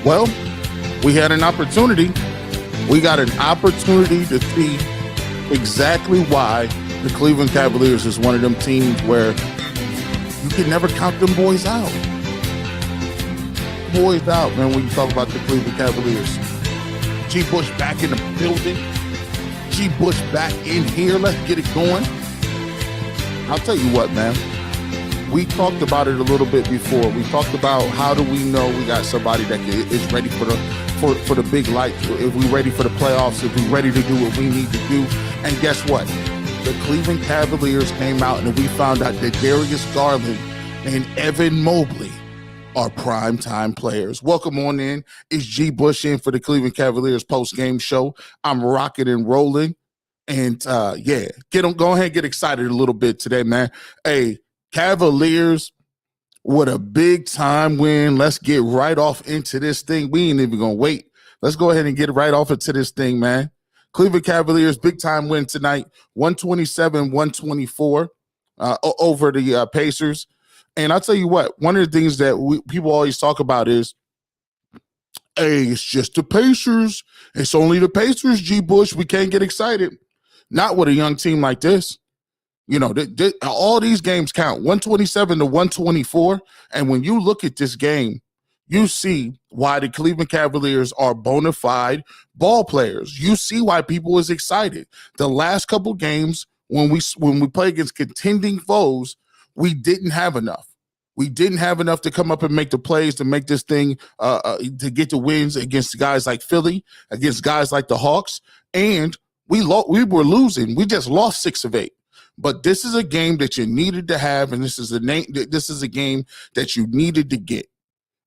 Well, we had an opportunity. We got an opportunity to see exactly why the Cleveland Cavaliers is one of them teams where you can never count them boys out. Boys out, man, when you talk about the Cleveland Cavaliers. G. Bush back in the building. G. Bush back in here. Let's get it going. I'll tell you what, man. We talked about it a little bit before. We talked about how do we know we got somebody that is ready for the big lights, if we're ready for the playoffs, if we're ready to do what we need to do. And guess what? The Cleveland Cavaliers came out and we found out that Darius Garland and Evan Mobley are primetime players. Welcome on in. It's G. Bush in for the Cleveland Cavaliers post-game show. I'm rocking and rolling. And go ahead and get excited a little bit today, man. Hey, Cavaliers with a big time win. Let's get right off into this thing. We ain't even gonna wait. Let's go ahead and get right off into this thing, man. Cleveland Cavaliers big time win tonight, 127-124 over the Pacers. And I'll tell you what, one of the things that people always talk about is, hey, it's just the Pacers. It's only the Pacers, G. Bush. We can't get excited. Not with a young team like this. You know, all these games count, 127-124. And when you look at this game, you see why the Cleveland Cavaliers are bona fide ball players. You see why people is excited. The last couple games, when we play against contending foes, we didn't have enough. We didn't have enough to come up and make the plays to make this thing, to get the wins against guys like Philly, against guys like the Hawks. And we were losing. We just lost 6 of 8. But this is a game that you needed to have, and this is a game that you needed to get.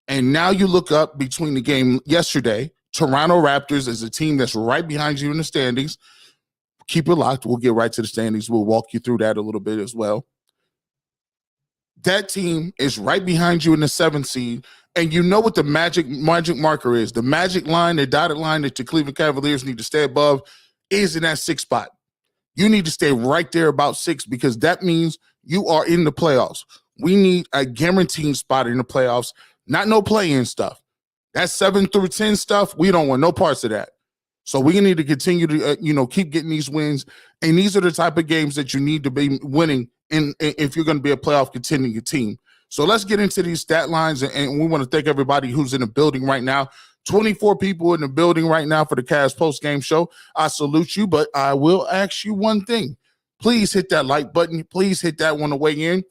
And now you look up between the game yesterday, Toronto Raptors is a team that's right behind you in the standings. Keep it locked. We'll get right to the standings. We'll walk you through that a little bit as well. That team is right behind you in the 7th seed, and you know what the magic marker is. The magic line, the dotted line that the Cleveland Cavaliers need to stay above is in that 6th spot. You need to stay right there about 6 because that means you are in the playoffs. We need a guaranteed spot in the playoffs, not no play-in stuff. That 7 through 10 stuff, we don't want no parts of that. So we need to continue to, keep getting these wins. And these are the type of games that you need to be winning if you're going to be a playoff contending team. So let's get into these stat lines. And we want to thank everybody who's in the building right now. 24 people in the building right now for the Cavs post-game show. I salute you, but I will ask you one thing. Please hit that like button. Please hit that one to weigh in.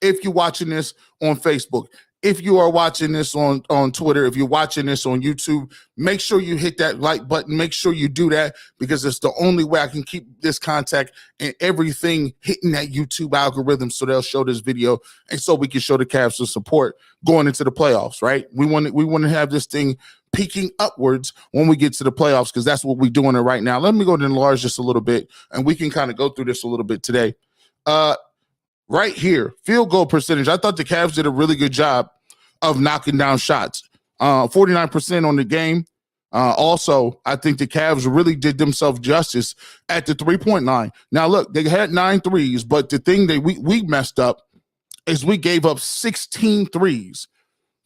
If you're watching this on Facebook, if you are watching this on Twitter, if you're watching this on YouTube, make sure you hit that like button. Make sure you do that because it's the only way I can keep this contact and everything hitting that YouTube algorithm so they'll show this video and so we can show the Cavs some support going into the playoffs, right? We want to have this thing peaking upwards when we get to the playoffs because that's what we're doing it right now. Let me go to enlarge this a little bit and we can kind of go through this a little bit today. Right here, field goal percentage. I thought the Cavs did a really good job of knocking down shots. 49% on the game. Also, I think the Cavs really did themselves justice at the three-point line. Now, look, they had 9 threes, but the thing that we messed up is we gave up 16 threes,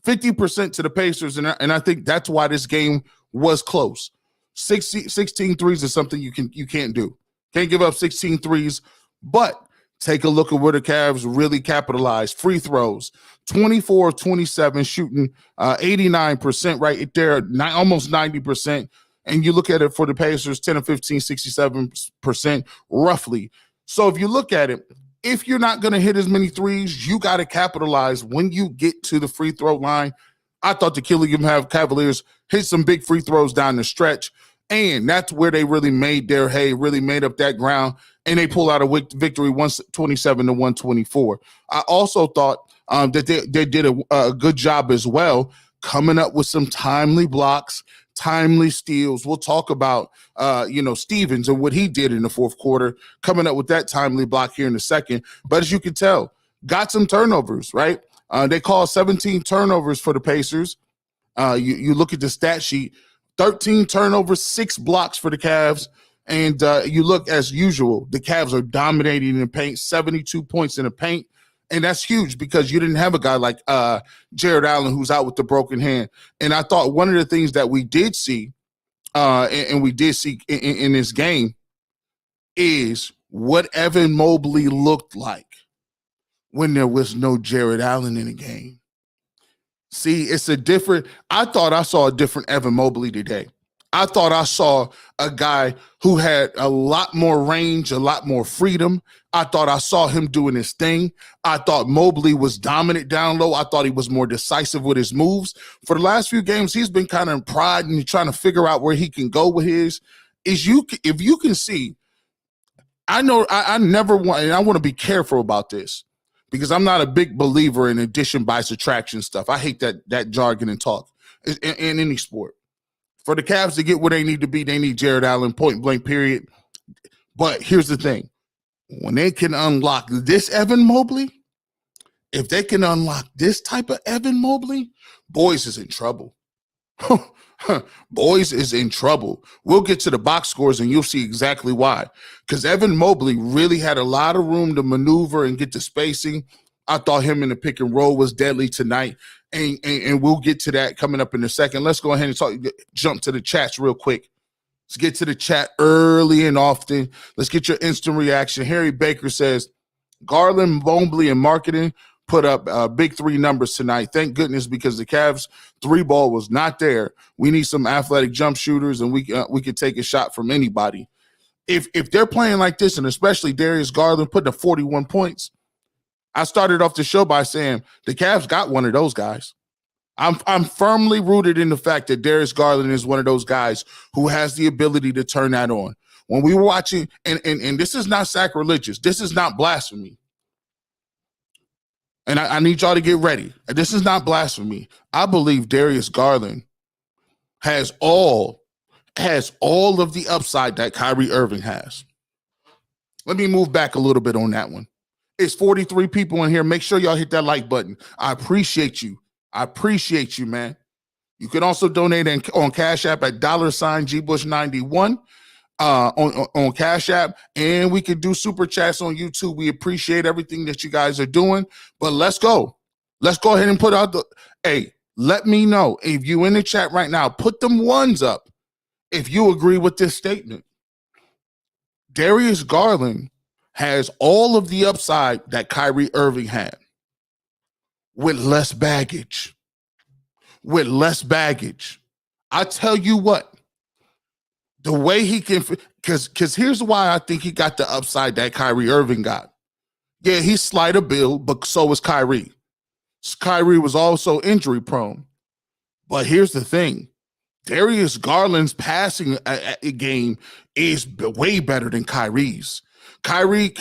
50% to the Pacers, and I think that's why this game was close. 16 threes is something you can't do. Can't give up 16 threes, but take a look at where the Cavs really capitalized. Free throws, 24 of 27, shooting 89% right there, almost 90%. And you look at it for the Pacers, 10 of 15, 67% roughly. So if you look at it, if you're not going to hit as many threes, you got to capitalize when you get to the free throw line. I thought the Cavaliers hit some big free throws down the stretch. And that's where they really made their hay, really made up that ground, and they pull out a victory 127-124. I also thought that they did a good job as well, coming up with some timely blocks, timely steals. We'll talk about Stevens and what he did in the 4th quarter, coming up with that timely block here in the 2nd. But as you can tell, got some turnovers, right? They called 17 turnovers for the Pacers. You look at the stat sheet. 13 turnovers, 6 blocks for the Cavs. And you look, as usual, the Cavs are dominating in the paint, 72 points in the paint. And that's huge because you didn't have a guy like Jared Allen who's out with the broken hand. And I thought one of the things that we did see, and we did see in this game, is what Evan Mobley looked like when there was no Jared Allen in the game. See, it's a different, I thought I saw a different Evan Mobley today. I thought I saw a guy who had a lot more range, a lot more freedom. I thought I saw him doing his thing. I thought Mobley was dominant down low. I thought he was more decisive with his moves. For the last few games, he's been kind of in pride and trying to figure out where he can go with his. If you can see, I know I never want, and I want to be careful about this because I'm not a big believer in addition by subtraction stuff. I hate that jargon and talk in any sport. For the Cavs to get where they need to be, they need Jared Allen, point blank, period. But here's the thing. When they can unlock this Evan Mobley, if they can unlock this type of Evan Mobley, boys is in trouble. Boys is in trouble. We'll get to the box scores and you'll see exactly why. Because Evan Mobley really had a lot of room to maneuver and get the spacing. I thought him in the pick and roll was deadly tonight. And we'll get to that coming up in a second. Let's go ahead and jump to the chats real quick. Let's get to the chat early and often. Let's get your instant reaction. Harry Baker says, Garland, Mobley, and marketing put up big three numbers tonight. Thank goodness, because the Cavs three ball was not there. We need some athletic jump shooters, and we could take a shot from anybody. If they're playing like this, and especially Darius Garland putting up 41 points, I started off the show by saying the Cavs got one of those guys. I'm firmly rooted in the fact that Darius Garland is one of those guys who has the ability to turn that on. When we were watching, and this is not sacrilegious, this is not blasphemy. And I need y'all to get ready. This is not blasphemy. I believe Darius Garland has all of the upside that Kyrie Irving has. Let me move back a little bit on that one. It's 43 people in here. Make sure y'all hit that like button. I appreciate you. I appreciate you, man. You can also donate on Cash App at $GBush91 on Cash App, and we can do super chats on YouTube. We appreciate everything that you guys are doing, but let's go. Let's go ahead and put out let me know if you in the chat right now. Put them ones up if you agree with this statement. Darius Garland has all of the upside that Kyrie Irving had with less baggage. With less baggage. I tell you what, the way he can, because here's why I think he got the upside that Kyrie Irving got. Yeah, he's slight of build, but so was Kyrie. Kyrie was also injury prone. But here's the thing. Darius Garland's passing game is way better than Kyrie's. Kyrie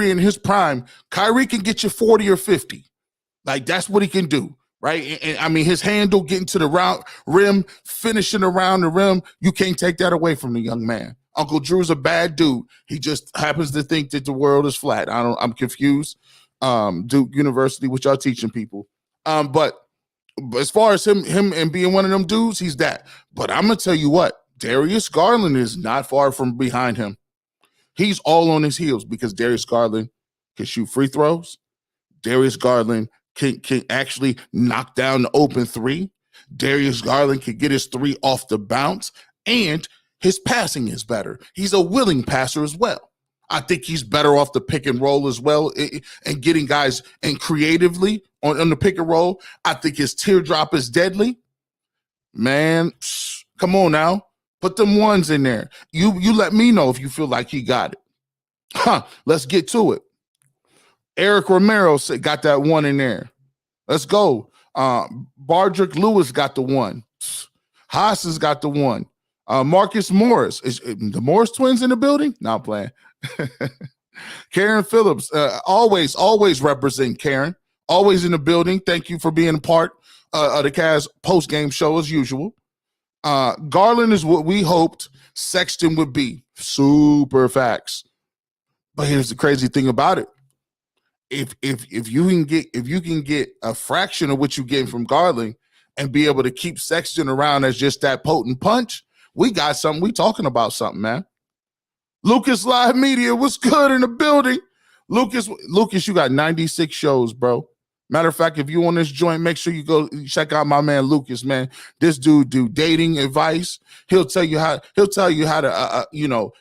in his prime, Kyrie can get you 40 or 50. Like, that's what he can do, right? And I mean, his handle getting to the rim, finishing around the rim, you can't take that away from the young man. Uncle Drew's a bad dude. He just happens to think that the world is flat. I'm confused. Duke University, which y'all teaching people. But as far as him and being one of them dudes, he's that. But I'm going to tell you what, Darius Garland is not far from behind him. He's all on his heels because Darius Garland can shoot free throws. Darius Garland can actually knock down the open three. Darius Garland can get his three off the bounce, and his passing is better. He's a willing passer as well. I think he's better off the pick and roll as well, and getting guys and creatively on the pick and roll. I think his teardrop is deadly. Man, come on now. Put them ones in there. You let me know if you feel like he got it. Let's get to it. Eric Romero got that one in there. Let's go. Bardrick Lewis got the one. Haas has got the one. Marcus Morris. Is the Morris twins in the building? Not playing. Karen Phillips. Always represent Karen. Always in the building. Thank you for being a part of the Cavs post-game show as usual. Garland is what we hoped Sexton would be. Super facts. But here's the crazy thing about it. If you can get a fraction of what you're getting from Garland and be able to keep Sexton around as just that potent punch, we got something. We talking about something, man. Lucas Live Media, what's good in the building? Lucas, you got 96 shows, bro. Matter of fact, if you on this joint, make sure you go check out my man Lucas, man. This dude do dating advice. He'll tell you how to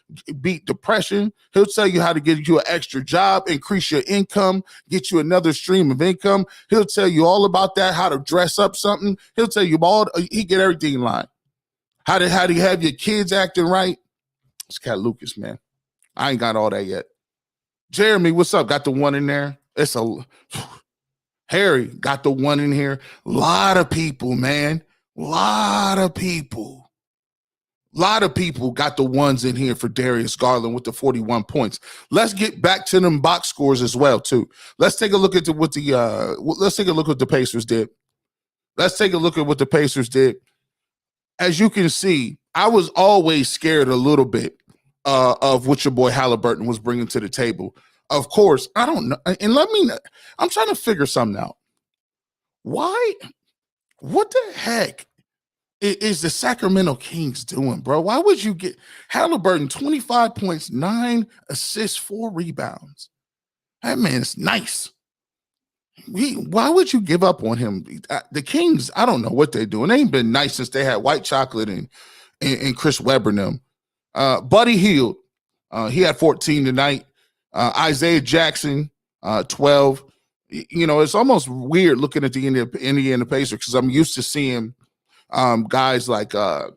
beat depression. He'll tell you how to get you an extra job, increase your income, get you another stream of income. He'll tell you all about that, how to dress up something. He'll tell you all, he get everything in line. How to have your kids acting right. It's cat Lucas, man. I ain't got all that yet. Jeremy, what's up? Got the one in there. Harry got the one in here. A lot of people, man. A lot of people got the ones in here for Darius Garland with the 41 points. Let's get back to them box scores as well, too. Let's take a look at what the Pacers did. Let's take a look at what the Pacers did. As you can see, I was always scared a little bit of what your boy Haliburton was bringing to the table. Of course, I don't know. And I'm trying to figure something out. Why? What the heck is the Sacramento Kings doing, bro? Why would you get Haliburton 25 points, 9 assists, 4 rebounds? That man's nice. Why would you give up on him? The Kings, I don't know what they're doing. They ain't been nice since they had White Chocolate and Chris Webber and them. Buddy Heild, he had 14 tonight. Isaiah Jackson, 12. You know, it's almost weird looking at the Indiana Pacers because I'm used to seeing guys like, I'm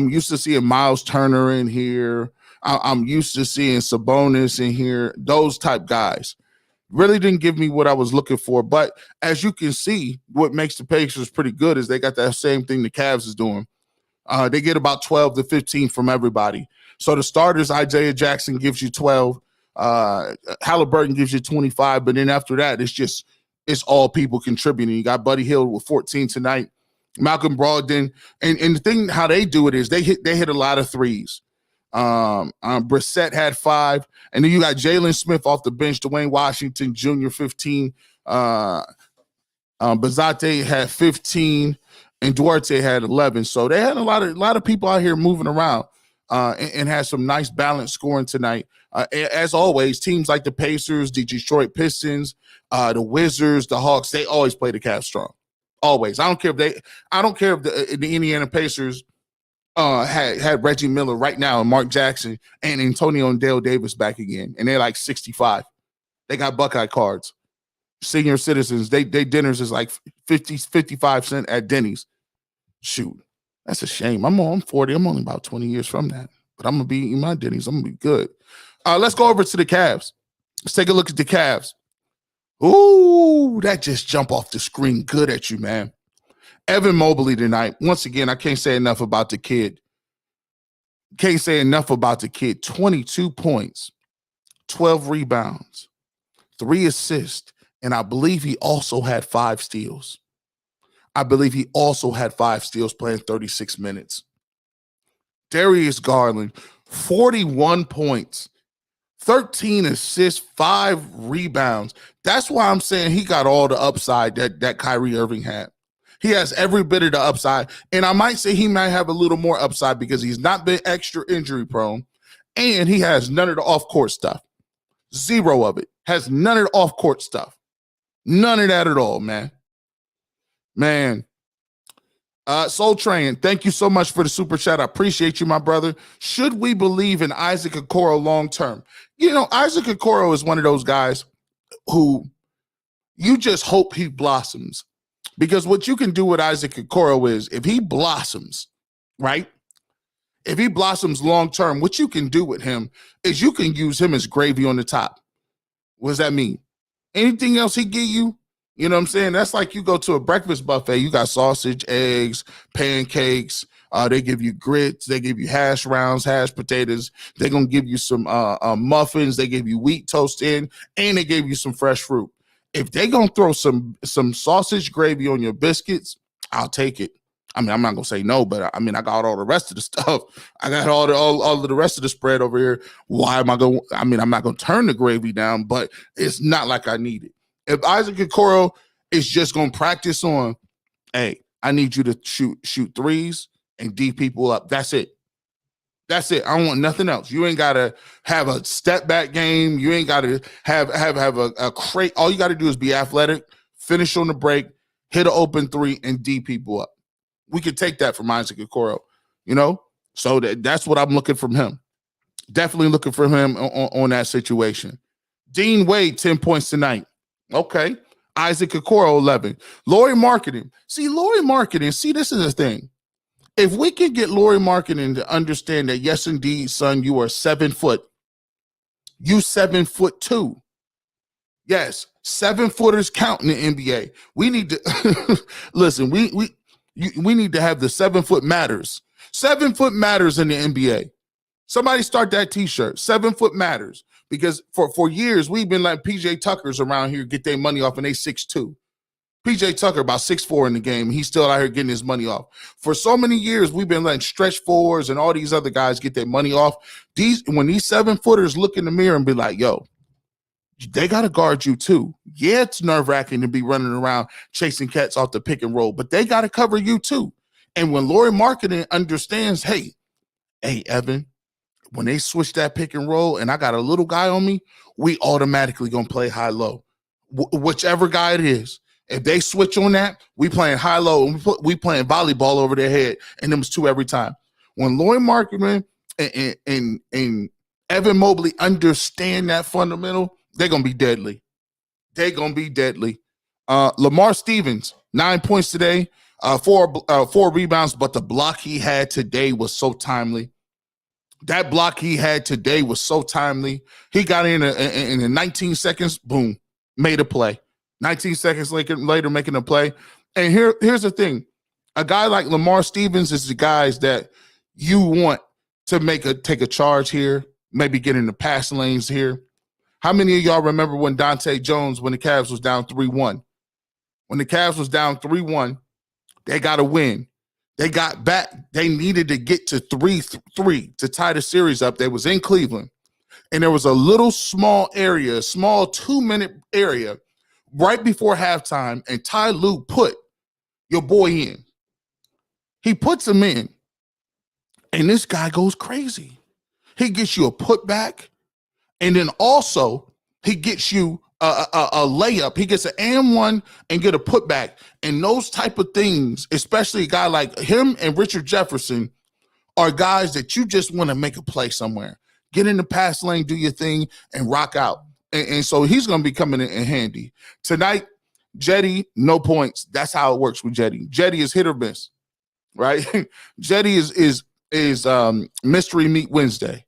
used to seeing Miles Turner in here. I'm used to seeing Sabonis in here. Those type guys really didn't give me what I was looking for. But as you can see, what makes the Pacers pretty good is they got that same thing the Cavs is doing. They get about 12 to 15 from everybody. So the starters, Isaiah Jackson gives you 12. Haliburton gives you 25. But then after that, it's all people contributing. You got Buddy Heild with 14 tonight. Malcolm Brogdon. And the thing how they do it is they hit a lot of threes. Brissett had 5. And then you got Jalen Smith off the bench, Dwayne Washington Jr. 15. Bazate had 15. And Duarte had 11. So they had a lot of people out here moving around and had some nice balanced scoring tonight. As always, teams like the Pacers, the Detroit Pistons, the Wizards, the Hawks, they always play the Cavs strong. Always. I don't care if the Indiana Pacers had Reggie Miller right now and Mark Jackson and Antonio and Dale Davis back again. And they're like 65. They got Buckeye cards. Senior citizens, they dinners is like 55 cents at Denny's. Shoot, that's a shame. I'm 40. I'm only about 20 years from that. But I'm going to be eating my Denny's. I'm going to be good. Let's go over to the Cavs. Let's take a look at the Cavs. Ooh, that just jumped off the screen good at you, man. Evan Mobley tonight. Once again, I can't say enough about the kid. 22 points, 12 rebounds, 3 assists. And I believe he also had 5 steals. Playing 36 minutes. Darius Garland, 41 points, 13 assists, 5 rebounds. That's why I'm saying he got all the upside that Kyrie Irving had. He has every bit of the upside. And I might say he might have a little more upside because he's not been extra injury prone. And he has none of the off-court stuff. 0 of it. Has none of the off-court stuff. None of that at all, man. Soul Train, thank you so much for the super chat. I appreciate you, my brother. Should we believe in Isaac Okoro long term? You know, Isaac Okoro is one of those guys who you just hope he blossoms. Because what you can do with Isaac Okoro is if he blossoms, right? If he blossoms long term, what you can do with him is you can use him as gravy on the top. What does that mean? Anything else he give you, you know what I'm saying? That's like you go to a breakfast buffet. You got sausage, eggs, pancakes. They give you grits. They give you hash browns, hash potatoes. They're going to give you some muffins. They give you wheat toast in, and they gave you some fresh fruit. If they going to throw some sausage gravy on your biscuits, I'll take it. I mean, I'm not going to say no, but I mean, I got all the rest of the stuff. I got all of the rest of the spread over here. Why am I going? I mean, I'm not going to turn the gravy down, but it's not like I need it. If Isaac Okoro is just going to practice on, hey, I need you to shoot threes and D people up. That's it. That's it. I don't want nothing else. You ain't got to have a step back game. You ain't got to have a crate. All you got to do is be athletic, finish on the break, hit an open three, and D people up. We could take that from Isaac Okoro, you know? So that's what I'm looking from him. Definitely looking for him on that situation. Dean Wade, 10 points tonight. Okay. Isaac Okoro, 11. Lauri Markkanen. See, this is the thing. If we can get Lauri Markkanen to understand that, yes, indeed, son, you are 7 foot. You 7'2". Yes, 7-footers count in the NBA. We need to listen. We need to have the 7 foot matters. 7 foot matters in the NBA. Somebody start that T-shirt. 7 foot matters, because for years we've been letting PJ Tuckers around here get their money off, and they 6'2". PJ Tucker about 6'4" in the game. He's still out here getting his money off. For so many years, we've been letting stretch fours and all these other guys get their money off. When these 7-footers look in the mirror and be like, yo, they got to guard you too. Yeah, it's nerve-wracking to be running around chasing cats off the pick and roll, but they got to cover you too. And when Lauri Markkanen understands, hey, Evan, when they switch that pick and roll and I got a little guy on me, we automatically going to play high-low. Whichever guy it is. If they switch on that, we playing high-low, and we playing volleyball over their head, and them was 2 every time. When Lauri Markkanen and Evan Mobley understand that fundamental, they're going to be deadly. They're going to be deadly. Lamar Stevens, 9 points today, 4 rebounds, but the block he had today was so timely. That block he had today was so timely. He got in 19 seconds, boom, made a play. 19 seconds later making a play. And here's the thing. A guy like Lamar Stevens is the guys that you want to take a charge here, maybe get in the passing lanes here. How many of y'all remember when Dante Jones, when the Cavs was down 3-1? When the Cavs was down 3-1, they got to win. They got back. They needed to get to 3-3 to tie the series up. They was in Cleveland. And there was a little small 2-minute area right before halftime, and Ty Lue put your boy in. He puts him in, and this guy goes crazy. He gets you a putback, and then also he gets you a layup. He gets an and-one and get a putback. And those type of things, especially a guy like him and Richard Jefferson, are guys that you just want to make a play somewhere. Get in the pass lane, do your thing, and rock out. And so he's going to be coming in handy. Tonight, Jetty, no points. That's how it works with Jetty. Jetty is hit or miss, right? Jetty is mystery meat Wednesday.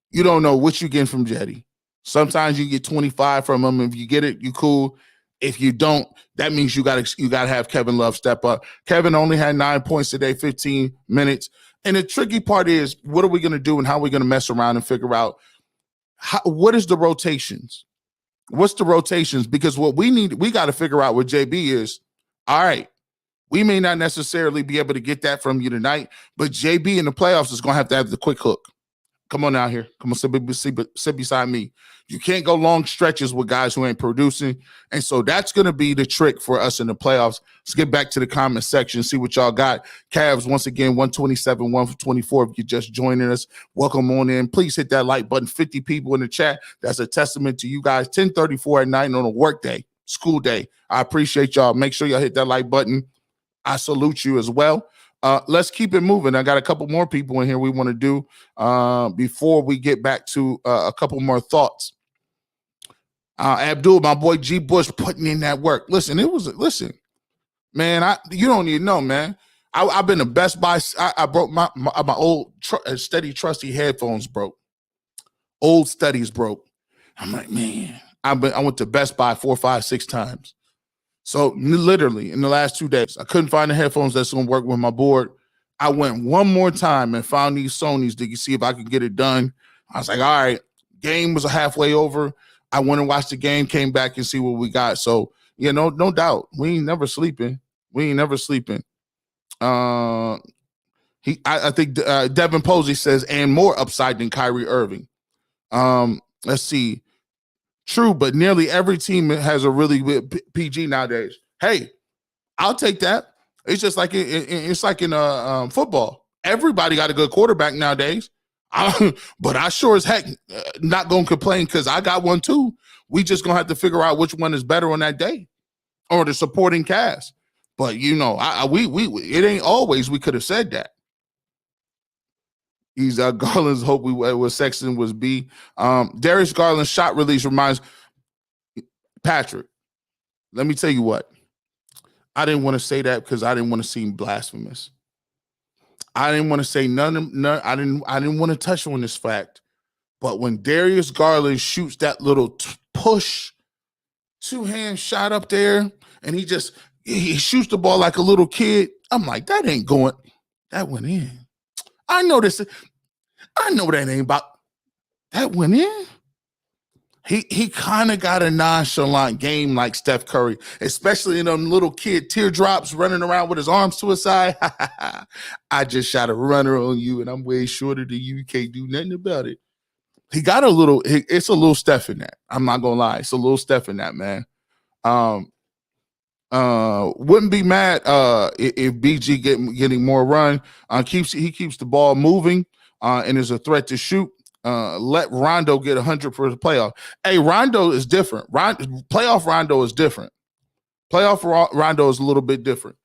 You don't know what you get from Jetty. Sometimes you get 25 from him. If you get it, you cool. If you don't, that means you got to have Kevin Love step up. Kevin only had 9 points today, 15 minutes. And the tricky part is, what are we going to do and how are we going to mess around and figure out what is the rotations? What's the rotations? Because what we got to figure out with JB is, all right, we may not necessarily be able to get that from you tonight, but JB in the playoffs is going to have the quick hook. Come on out here. Come on, sit beside me. You can't go long stretches with guys who ain't producing. And so that's going to be the trick for us in the playoffs. Let's get back to the comment section, see what y'all got. Cavs, once again, 127, 124. If you're just joining us, welcome on in. Please hit that like button. 50 people in the chat. That's a testament to you guys. 10:34 at night on a work day, school day. I appreciate y'all. Make sure y'all hit that like button. I salute you as well. Let's keep it moving. I got a couple more people in here we want to do before we get back to a couple more thoughts. Abdul, my boy G. Bush, putting in that work. Listen, man, you don't even know, man. I've been to Best Buy. I broke my old steady trusty headphones broke. Old studies broke. I'm like, man, I went to Best Buy 4, 5, 6 times. So literally in the last 2 days, I couldn't find the headphones that's going to work with my board. I went one more time and found these Sonys to see if I could get it done. I was like, all right, game was halfway over. I went and watched the game, came back and see what we got. So, no doubt. We ain't never sleeping. I think Devin Posey says, and more upside than Kyrie Irving. Let's see. True, but nearly every team has a really good PG nowadays. Hey, I'll take that. It's just like it's like in football. Everybody got a good quarterback nowadays. But I sure as heck not going to complain because I got one too. We just going to have to figure out which one is better on that day or the supporting cast. But, you know, we it ain't always we could have said that. He's Garland's hope was Sexton was B. Darius Garland's shot release reminds Patrick. Let me tell you what. I didn't want to say that because I didn't want to seem blasphemous. I didn't want to say none. I didn't want to touch on this fact. But when Darius Garland shoots that little push, two-hand shot up there, and he shoots the ball like a little kid, I'm like, that ain't going. That went in. I know this. I know that ain't about. That went in. He kind of got a nonchalant game like Steph Curry, especially in them little kid teardrops running around with his arms to his side. I just shot a runner on you, and I'm way shorter than you. You can't do nothing about it. He got a little. It's a little Steph in that. I'm not gonna lie. It's a little Steph in that, man. Wouldn't be mad if BG getting more run. He keeps the ball moving and is a threat to shoot. Let Rondo get 100 for the playoff. Hey, Rondo is different. Playoff Rondo is different. Playoff Rondo is a little bit different.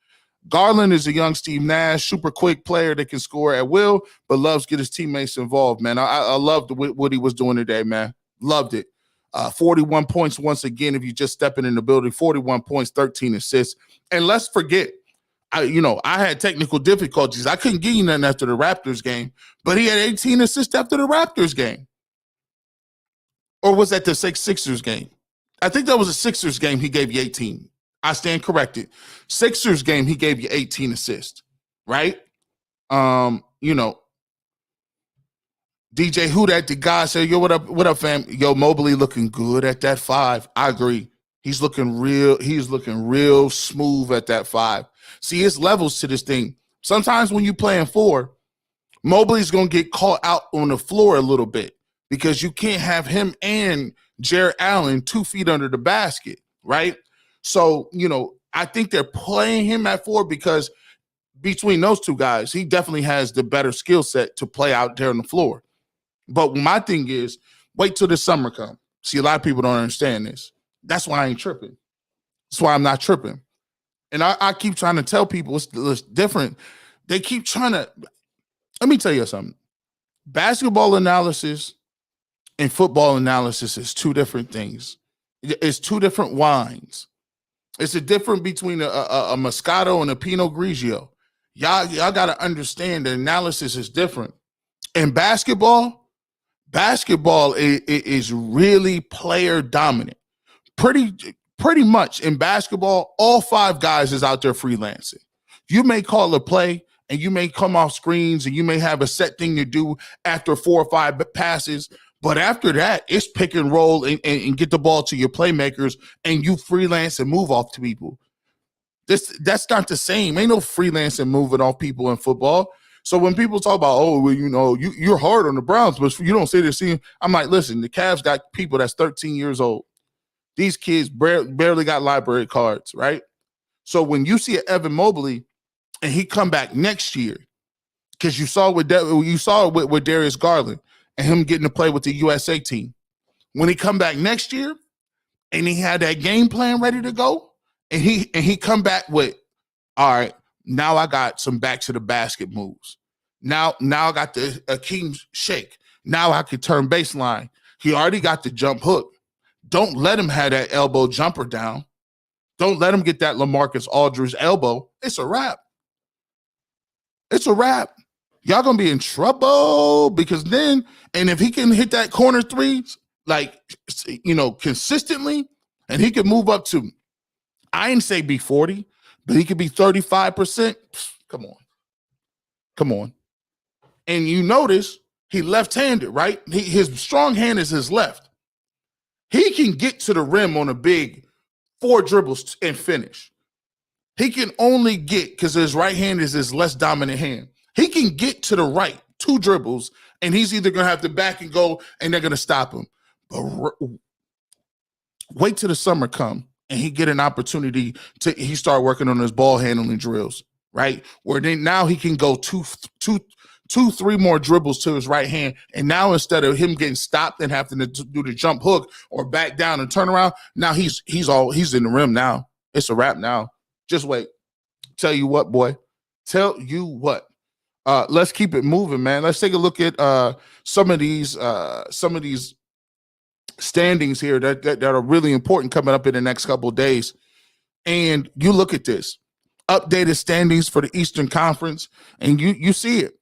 Garland is a young Steve Nash, super quick player that can score at will, but loves to get his teammates involved, man. I loved what he was doing today, man. Loved it. 41 points once again, if you just stepping in the building, 41 points, 13 assists. And let's forget, I had technical difficulties. I couldn't give you nothing after the Raptors game, but he had 18 assists after the Raptors game. Or was that the Sixers game? I think that was a Sixers game. He gave you 18. I stand corrected. Sixers game, he gave you 18 assists, right? DJ Who that the guy said, yo, what up, fam? Yo, Mobley looking good at that 5. I agree. He's looking real smooth at that 5. See, it's levels to this thing. Sometimes when you playing 4, Mobley's gonna get caught out on the floor a little bit because you can't have him and Jarrett Allen 2 feet under the basket, right? So, I think they're playing him at 4 because between those two guys, he definitely has the better skill set to play out there on the floor. But my thing is, wait till the summer comes. See, a lot of people don't understand this. That's why I ain't tripping. That's why I'm not tripping. And I keep trying to tell people it's different. They keep trying to. Let me tell you something. Basketball analysis and football analysis is 2 different things. It's 2 different wines. It's a difference between a Moscato and a Pinot Grigio. Y'all got to understand the analysis is different. In basketball is really player dominant. Pretty much in basketball, all 5 guys is out there freelancing. You may call a play and you may come off screens and you may have a set thing to do after 4 or 5 passes. But after that, it's pick and roll and get the ball to your playmakers and you freelance and move off to people. That's not the same. Ain't no freelance and moving off people in football. So when people talk about, you're hard on the Browns, but you don't say this scene, I'm like, listen, the Cavs got people that's 13 years old. These kids barely got library cards, right? So when you see an Evan Mobley and he come back next year, because you saw it with Darius Garland and him getting to play with the USA team. When he come back next year and he had that game plan ready to go, and he come back with, all right, now I got some back to the basket moves. Now I got the Akeem shake. Now I can turn baseline. He already got the jump hook. Don't let him have that elbow jumper down. Don't let him get that LaMarcus Aldridge elbow. It's a wrap. It's a wrap. Y'all gonna be in trouble because then, and if he can hit that corner 3, consistently, and he can move up to, I didn't say be 40, but he could be 35%. Come on. And you notice he left-handed, right? His strong hand is his left. He can get to the rim on a big 4 dribbles and finish. He can only get, because his right hand is his less dominant hand. He can get to the right 2 dribbles, and he's either going to have to back and go, and they're going to stop him. But wait till the summer come, and he get an opportunity he start working on his ball handling drills, right? Where then now he can go two 2-3 more dribbles to his right hand. And now instead of him getting stopped and having to do the jump hook or back down and turn around, now he's in the rim now. It's a wrap now. Just wait. Tell you what, boy. Tell you what. Let's keep it moving, man. Let's take a look at some of these standings here that are really important coming up in the next couple of days. And you look at this updated standings for the Eastern Conference, and you see it.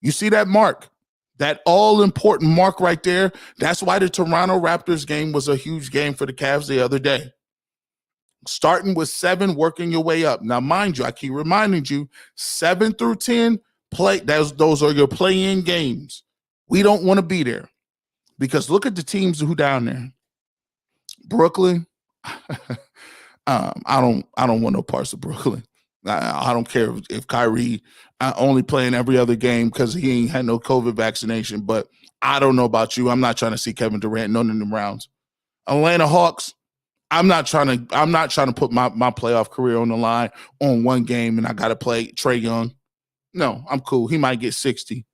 You see that mark, that all-important mark right there. That's why the Toronto Raptors game was a huge game for the Cavs the other day. Starting with 7, working your way up. Now, mind you, I keep reminding you, 7 through 10, those are your play-in games. We don't want to be there because look at the teams who down there. Brooklyn. I don't want no parts of Brooklyn. I don't care if Kyrie only playing every other game because he ain't had no COVID vaccination. But I don't know about you. I'm not trying to see Kevin Durant none of them rounds. Atlanta Hawks. I'm not trying to put my playoff career on the line on one game and I got to play Trae Young. No, I'm cool. He might get 60.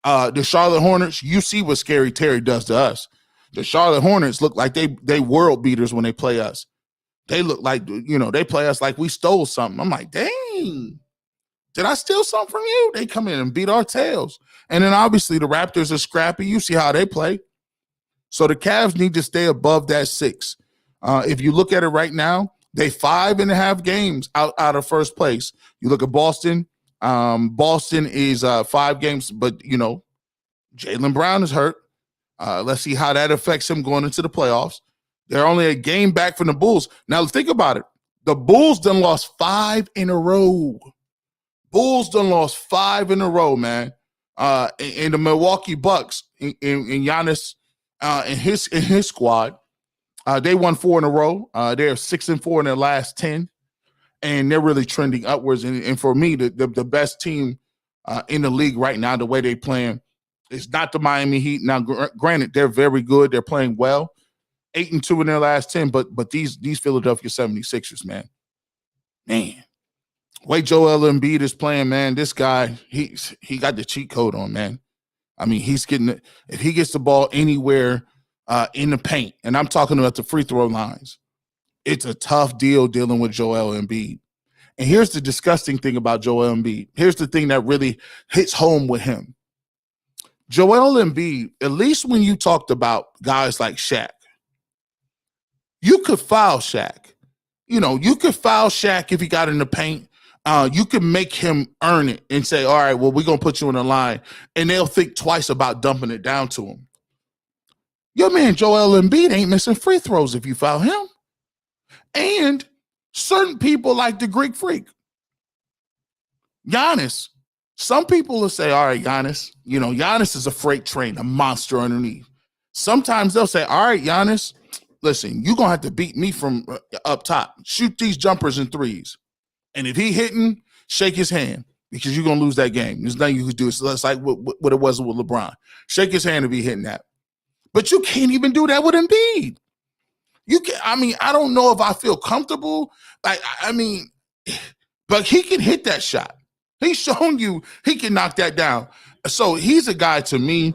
The Charlotte Hornets, you see what Scary Terry does to us. The Charlotte Hornets look like they world beaters when they play us. They look like, they play us like we stole something. I'm like, dang, did I steal something from you? They come in and beat our tails. And then obviously the Raptors are scrappy. You see how they play. So the Cavs need to stay above that 6. If you look at it right now, they 5.5 games out of first place. You look at Boston. Boston is 5 games, but Jaylen Brown is hurt. Let's see how that affects him going into the playoffs. They're only a game back from the Bulls. Now think about it. The Bulls done lost 5 in a row. Bulls done lost 5 in a row, man. And the Milwaukee Bucks in Giannis and his squad, they won 4 in a row. They're 6-4 in their last 10. And they're really trending upwards. And for me, the best team in the league right now, the way they playing, is not the Miami Heat. Now, granted, they're very good. They're playing well. 8-2 in their last 10. But these Philadelphia 76ers, man. Way Joel Embiid is playing, man. This guy, he got the cheat code on, man. I mean, he's getting it. If he gets the ball anywhere in the paint, and I'm talking about the free throw lines, it's a tough deal dealing with Joel Embiid. And here's the disgusting thing about Joel Embiid. Here's the thing that really hits home with him. Joel Embiid, at least when you talked about guys like Shaq, you could foul Shaq. You could foul Shaq if he got in the paint. You could make him earn it and say, all right, well, we're going to put you on the line. And they'll think twice about dumping it down to him. Your man Joel Embiid ain't missing free throws if you foul him. And certain people like the Greek Freak. Giannis. Some people will say, all right, Giannis, Giannis is a freight train, a monster underneath. Sometimes they'll say, all right, Giannis, listen, you're going to have to beat me from up top. Shoot these jumpers and threes. And if he hitting, shake his hand because you're going to lose that game. There's nothing you could do. So that's like what it was with LeBron. Shake his hand if he hitting that. But you can't even do that with Embiid. I don't know if I feel comfortable. But he can hit that shot. He's shown you he can knock that down. So he's a guy to me,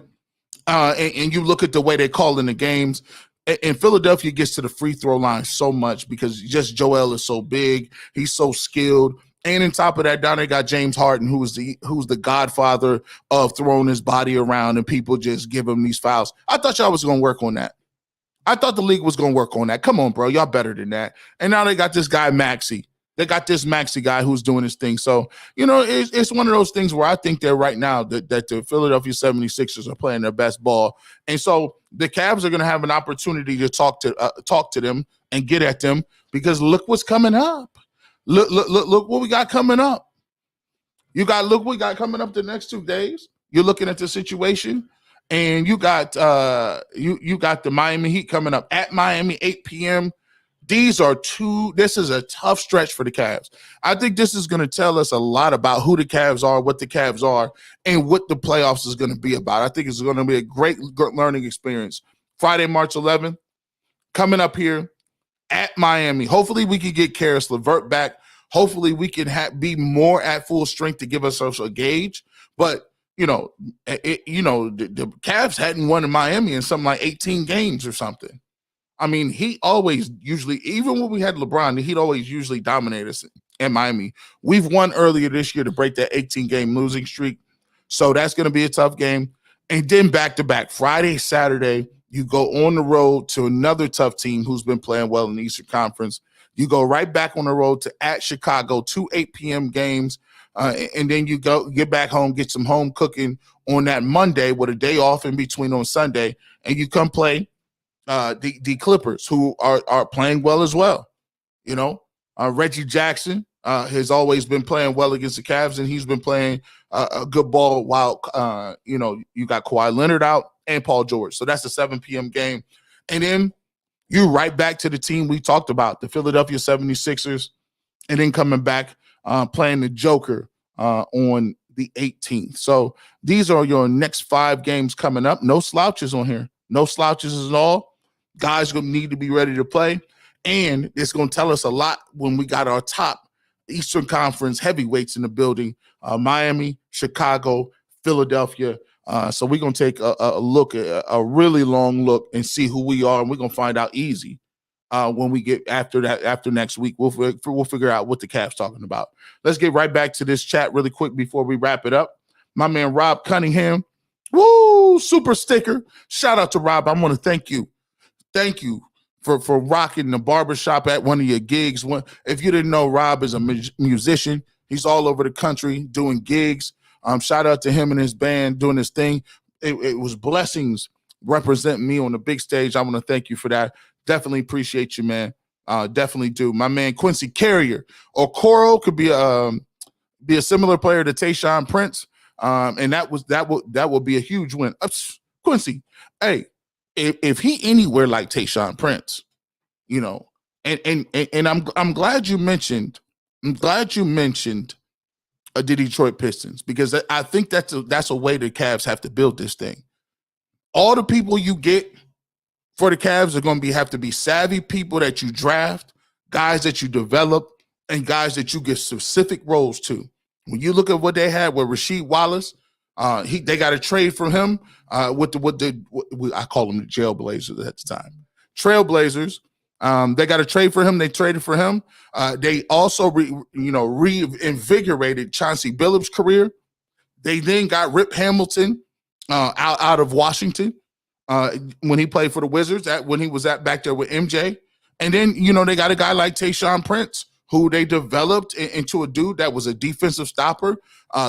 and you look at the way they call in the games, and Philadelphia gets to the free throw line so much because just Joel is so big. He's so skilled. And on top of that, down there got James Harden, who's the godfather of throwing his body around and people just give him these fouls. I thought y'all was going to work on that. I thought the league was going to work on that. Come on, bro. Y'all better than that. And now they got this guy, Maxey. They got this Maxey guy who's doing his thing. So, it's one of those things where I think that right now that the Philadelphia 76ers are playing their best ball. And so the Cavs are going to have an opportunity to talk to them and get at them because look what's coming up. Look what we got coming up. Look what we got coming up the next 2 days. You're looking at the situation. And you got you got the Miami Heat coming up at Miami, 8 p.m. This is a tough stretch for the Cavs. I think this is going to tell us a lot about who the Cavs are, what the Cavs are, and what the playoffs is going to be about. I think it's going to be a great learning experience. Friday, March 11th, coming up here at Miami. Hopefully we can get Caris Levert back. Hopefully we can be more at full strength to give ourselves a gauge. But the Cavs hadn't won in Miami in something like 18 games or something. I mean, he always usually, even when we had LeBron, he'd always usually dominate us in Miami. We've won earlier this year to break that 18-game losing streak. So that's going to be a tough game. And then back-to-back, Friday, Saturday, you go on the road to another tough team who's been playing well in the Eastern Conference. You go right back on the road to at Chicago, 2 8 p.m. games. And then you get back home, get some home cooking on that Monday with a day off in between on Sunday. And you come play the Clippers, who are playing well as well. Reggie Jackson has always been playing well against the Cavs, and he's been playing a good ball while, you got Kawhi Leonard out and Paul George. So that's a 7 p.m. game. And then you're right back to the team we talked about, the Philadelphia 76ers, and then coming back playing the Joker on the 18th. So these are your next 5 games coming up. No slouches on here. No slouches at all. Guys going to need to be ready to play. And it's going to tell us a lot when we got our top Eastern Conference heavyweights in the building, Miami, Chicago, Philadelphia. So we're going to take a look, a really long look, and see who we are, and we're going to find out easy when we get after next week. We'll figure out what the Cavs talking about. Let's get right back to this chat really quick before we wrap it up. My man Rob Cunningham, woo, super sticker. Shout out to Rob. I want to thank you. Thank you for rocking the barbershop at one of your gigs. If you didn't know, Rob is a musician. He's all over the country doing gigs. Shout out to him and his band doing his thing. It was blessings representing me on the big stage. I want to thank you for that. Definitely appreciate you, man. Definitely do. My man Quincy Carrier or Coro could be a similar player to Tayshaun Prince, and that would be a huge win. Quincy, hey, if he anywhere like Tayshaun Prince, and I'm glad you mentioned the Detroit Pistons, because I think that's a way the Cavs have to build this thing. All the people you get for the Cavs are going to have to be savvy people that you draft, guys that you develop, and guys that you give specific roles to. When you look at what they had with Rasheed Wallace, they got a trade from him with I call them the Jailblazers at the time. Trailblazers. They got a trade for him. They traded for him. They also reinvigorated Chauncey Billups' career. They then got Rip Hamilton out of Washington when he played for the Wizards, when he was back there with MJ. And then, they got a guy like Tayshaun Prince, who they developed into a dude that was a defensive stopper,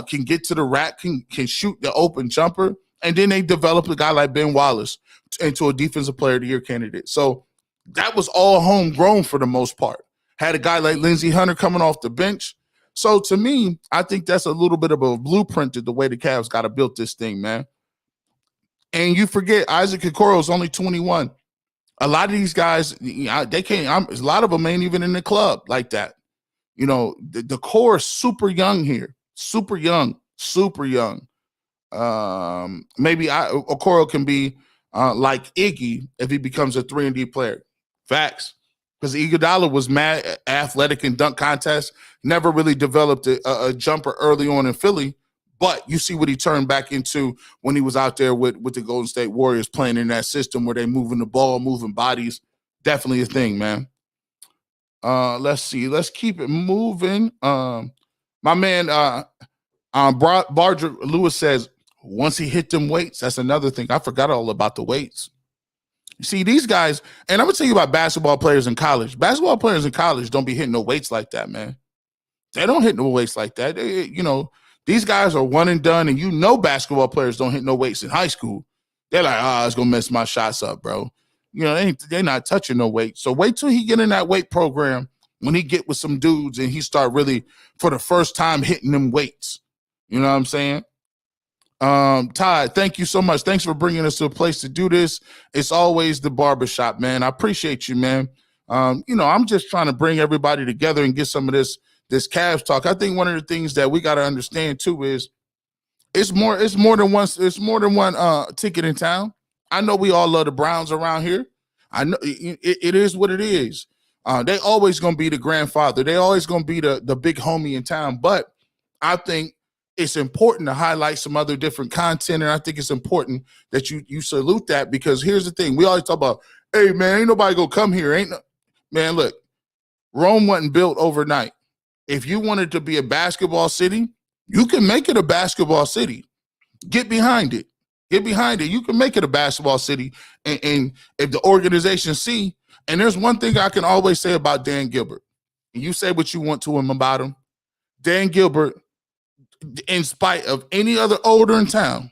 can get to the rack, can shoot the open jumper. And then they developed a guy like Ben Wallace into a defensive player of the year candidate. So that was all homegrown for the most part. Had a guy like Lindsey Hunter coming off the bench. So to me, I think that's a little bit of a blueprint to the way the Cavs got to build this thing, man. And you forget Isaac Okoro is only 21. A lot of these guys, they can't. A lot of them ain't even in the club like that. The core is super young here, super young. Maybe Okoro can be like Iggy if he becomes a 3-and-D player. Facts. Because Iguodala was mad athletic in dunk contests, never really developed a jumper early on in Philly. But you see what he turned back into when he was out there with the Golden State Warriors, playing in that system where they moving the ball, moving bodies. Definitely a thing, man. Let's see. Let's keep it moving. My man, Barger Lewis says, once he hit them weights, that's another thing. I forgot all about the weights. You see, these guys, and I'm going to tell you about basketball players in college. Basketball players in college don't be hitting no weights like that, man. They don't hit no weights like that. These guys are one and done, and basketball players don't hit no weights in high school. They're like, it's going to mess my shots up, bro. They're not touching no weight. So wait till he get in that weight program when he get with some dudes and he start really, for the first time, hitting them weights. You know what I'm saying? Todd, thank you so much. Thanks for bringing us to a place to do this. It's always the barbershop, man. I appreciate you, man. I'm just trying to bring everybody together and get some of this Cavs talk. I think one of the things that we got to understand too is it's more than one ticket in town. I know we all love the Browns around here. I know it is what it is. They always gonna be the grandfather. They always gonna be the big homie in town. But I think it's important to highlight some other different content. And I think it's important that you salute that, because here's the thing. We always talk about, hey, man, ain't nobody gonna come here. Man, look, Rome wasn't built overnight. If you wanted to be a basketball city, you can make it a basketball city. Get behind it. Get behind it. You can make it a basketball city. And if the organization see, and there's one thing I can always say about Dan Gilbert, and you say what you want to him about him, Dan Gilbert, in spite of any other owner in town,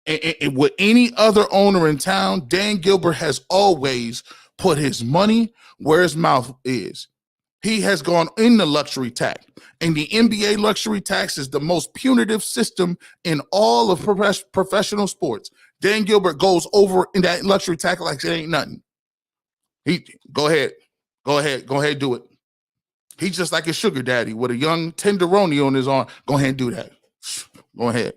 and with any other owner in town, Dan Gilbert has always put his money where his mouth is. He has gone in the luxury tax, and the NBA luxury tax is the most punitive system in all of professional sports. Dan Gilbert goes over in that luxury tax like it ain't nothing. Go ahead, do it. He's just like a sugar daddy with a young tenderoni on his arm. Go ahead and do that. Go ahead.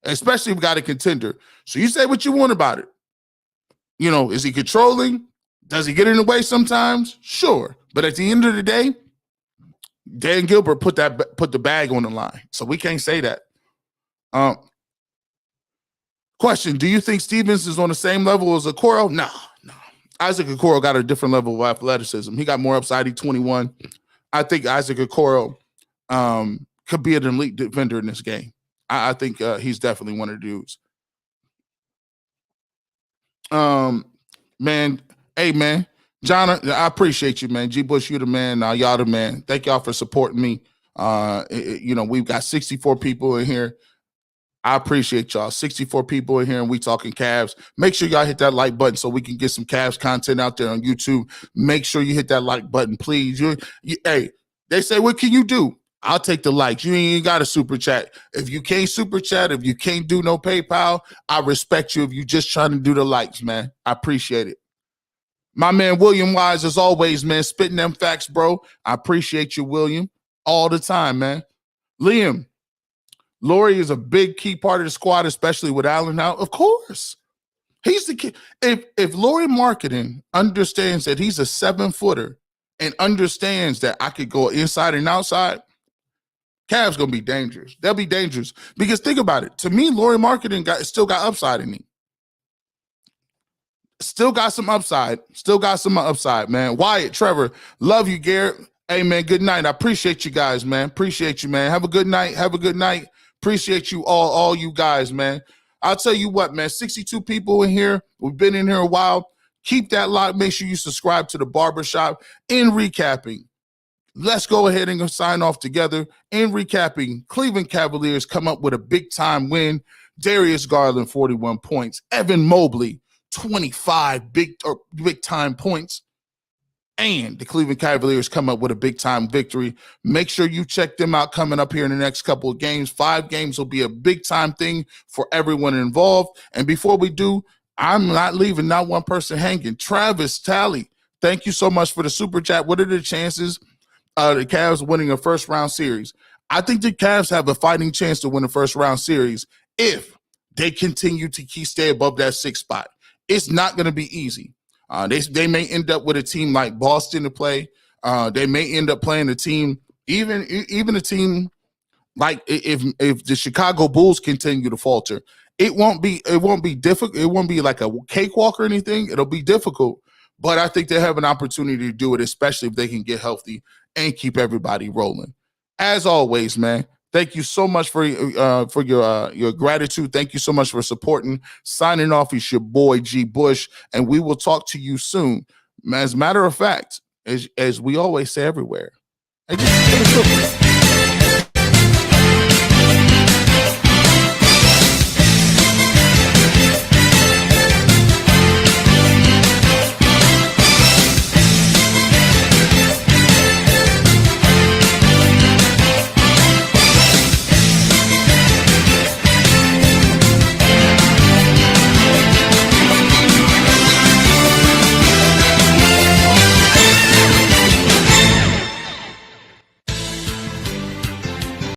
Especially if we got a contender. So you say what you want about it. You know, is he controlling? Does he get in the way sometimes? Sure. But at the end of the day, Dan Gilbert put the bag on the line. So we can't say that. Question, do you think Stevens is on the same level as Okoro? No. Isaac Okoro got a different level of athleticism. He got more upside. He's 21. I think Isaac Okoro could be an elite defender in this game. I think he's definitely one of the dudes. Man, hey, man. John, I appreciate you, man. G. Bush, you the man. Y'all the man. Thank y'all for supporting me. We've got 64 people in here. I appreciate y'all. 64 people in here, and we talking Cavs. Make sure y'all hit that like button so we can get some Cavs content out there on YouTube. Make sure you hit that like button, please. Hey, they say, what can you do? I'll take the likes. You ain't got a super chat. If you can't super chat, if you can't do no PayPal, I respect you if you just trying to do the likes, man. I appreciate it. My man, William Wise, as always, man, spitting them facts, bro. I appreciate you, William, all the time, man. Liam, Lauri is a big key part of the squad, especially with Allen out. Of course. He's the key. If Lauri Marketing understands that he's a 7-footer and understands that I could go inside and outside, Cavs going to be dangerous. They'll be dangerous. Because think about it. To me, Lauri Marketing still got upside in him. Still got some upside. Man. Wyatt, Trevor, love you, Garrett. Hey, man, good night. I appreciate you guys, man. Appreciate you, man. Have a good night. Appreciate you all you guys, man. I'll tell you what, man, 62 people in here. We've been in here a while. Keep that lock. Make sure you subscribe to the barbershop. In recapping, let's go ahead and sign off together. In recapping, Cleveland Cavaliers come up with a big-time win. Darius Garland, 41 points. Evan Mobley, 25 big-time points. And the Cleveland Cavaliers come up with a big-time victory. Make sure you check them out coming up here in the next couple of games. 5 games will be a big-time thing for everyone involved. And before we do, I'm not leaving not one person hanging. Travis Talley, thank you so much for the super chat. What are the chances of the Cavs winning a first-round series? I think the Cavs have a fighting chance to win a first-round series if they continue to stay above that 6th spot. It's not going to be easy. They may end up with a team like Boston to play. They may end up playing a team, even a team like if the Chicago Bulls continue to falter. It won't be difficult. It won't be like a cakewalk or anything. It'll be difficult, but I think they have an opportunity to do it, especially if they can get healthy and keep everybody rolling. As always, man. Thank you so much for your gratitude. Thank you so much for supporting. Signing off is your boy G. Bush, and we will talk to you soon. As a matter of fact, as we always say everywhere,